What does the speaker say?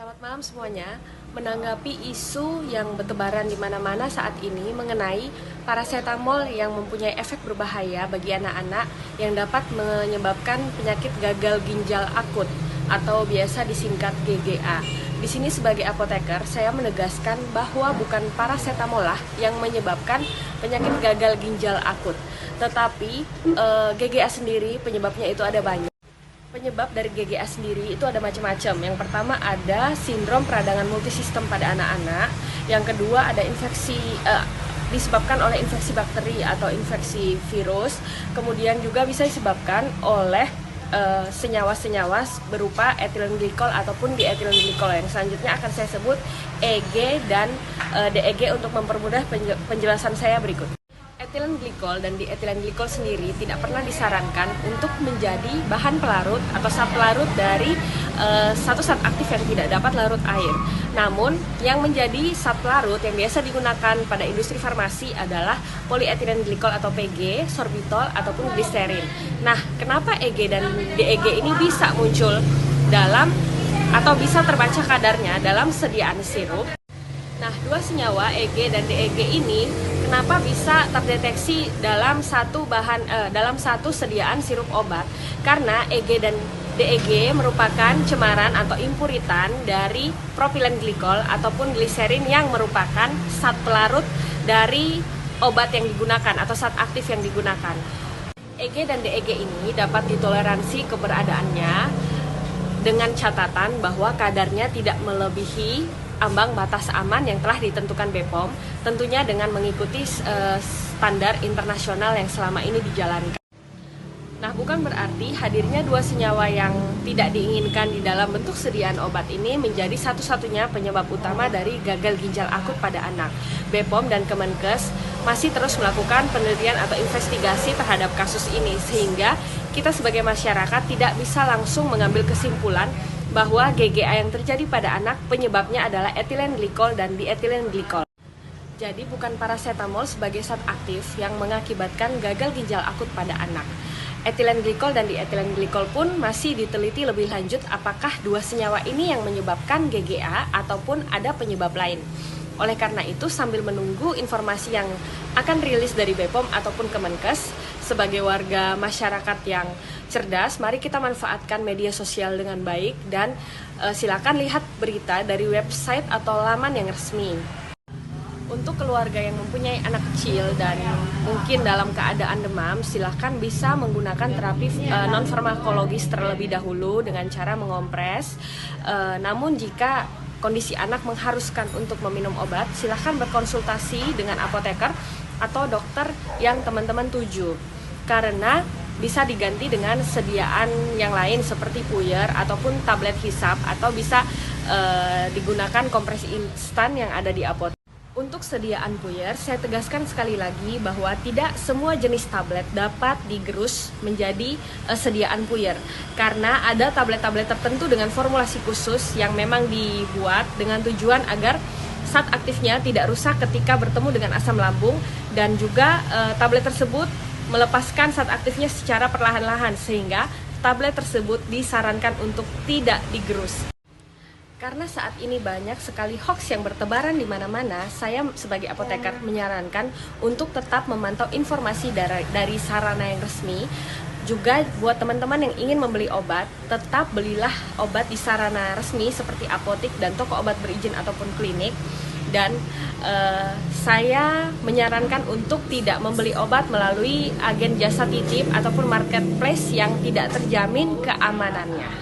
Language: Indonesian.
Selamat malam semuanya. Menanggapi isu yang bertebaran di mana-mana saat ini mengenai paracetamol yang mempunyai efek berbahaya bagi anak-anak yang dapat menyebabkan penyakit gagal ginjal akut atau biasa disingkat GGA. Di sini sebagai apoteker, saya menegaskan bahwa bukan paracetamol lah yang menyebabkan penyakit gagal ginjal akut, tetapi GGA sendiri penyebabnya itu ada banyak. Penyebab dari GGA sendiri itu ada macam-macam. Yang pertama ada sindrom peradangan multisistem pada anak-anak. Yang kedua ada infeksi disebabkan oleh infeksi bakteri atau infeksi virus. Kemudian juga bisa disebabkan oleh senyawa-senyawa berupa ethylene glycol ataupun diethylene glycol. Yang selanjutnya akan saya sebut EG dan DEG untuk mempermudah penjelasan saya berikut. Ethylene glycol dan diethylene glycol sendiri tidak pernah disarankan untuk menjadi bahan pelarut atau subpelarut dari satu zat aktif yang tidak dapat larut air. Namun, yang menjadi subpelarut yang biasa digunakan pada industri farmasi adalah polyethylene glycol atau PG, sorbitol, ataupun gliserin. Nah, kenapa EG dan DEG ini bisa muncul dalam atau bisa terbaca kadarnya dalam sediaan sirup? Nah, dua senyawa EG dan DEG ini kenapa bisa terdeteksi dalam satu sediaan sirup obat? Karena EG dan DEG merupakan cemaran atau impuritan dari propilen glikol ataupun gliserin yang merupakan zat pelarut dari obat yang digunakan atau zat aktif yang digunakan. EG dan DEG ini dapat ditoleransi keberadaannya dengan catatan bahwa kadarnya tidak melebihi ambang batas aman yang telah ditentukan BPOM, tentunya dengan mengikuti standar internasional yang selama ini dijalankan. Nah, bukan berarti hadirnya dua senyawa yang tidak diinginkan di dalam bentuk sediaan obat ini menjadi satu-satunya penyebab utama dari gagal ginjal akut pada anak. BPOM dan Kemenkes masih terus melakukan penelitian atau investigasi terhadap kasus ini, sehingga kita sebagai masyarakat tidak bisa langsung mengambil kesimpulan bahwa GGA yang terjadi pada anak penyebabnya adalah ethylene glycol dan diethylene glycol. Jadi bukan paracetamol sebagai zat aktif yang mengakibatkan gagal ginjal akut pada anak. Ethylene glycol dan diethylene glycol pun masih diteliti lebih lanjut apakah dua senyawa ini yang menyebabkan GGA ataupun ada penyebab lain. Oleh karena itu, sambil menunggu informasi yang akan rilis dari BPOM ataupun Kemenkes, sebagai warga masyarakat yang cerdas, mari kita manfaatkan media sosial dengan baik dan silakan lihat berita dari website atau laman yang resmi. Untuk keluarga yang mempunyai anak kecil dan mungkin dalam keadaan demam, silakan bisa menggunakan terapi non-farmakologis terlebih dahulu dengan cara mengompres. Namun jika kondisi anak mengharuskan untuk meminum obat, silakan berkonsultasi dengan apoteker atau dokter yang teman-teman tuju. Karena bisa diganti dengan sediaan yang lain seperti puyer ataupun tablet hisap, atau bisa digunakan kompres instan yang ada di apotek. Untuk sediaan puyer, saya tegaskan sekali lagi bahwa tidak semua jenis tablet dapat digerus menjadi sediaan puyer. Karena ada tablet-tablet tertentu dengan formulasi khusus yang memang dibuat dengan tujuan agar zat aktifnya tidak rusak ketika bertemu dengan asam lambung, dan juga tablet tersebut melepaskan zat aktifnya secara perlahan-lahan, sehingga tablet tersebut disarankan untuk tidak digerus. Karena saat ini banyak sekali hoax yang bertebaran di mana-mana, saya sebagai apoteker menyarankan untuk tetap memantau informasi dari sarana yang resmi. Juga buat teman-teman yang ingin membeli obat, tetap belilah obat di sarana resmi seperti apotik dan toko obat berizin ataupun klinik. Dan saya menyarankan untuk tidak membeli obat melalui agen jasa titip ataupun marketplace yang tidak terjamin keamanannya.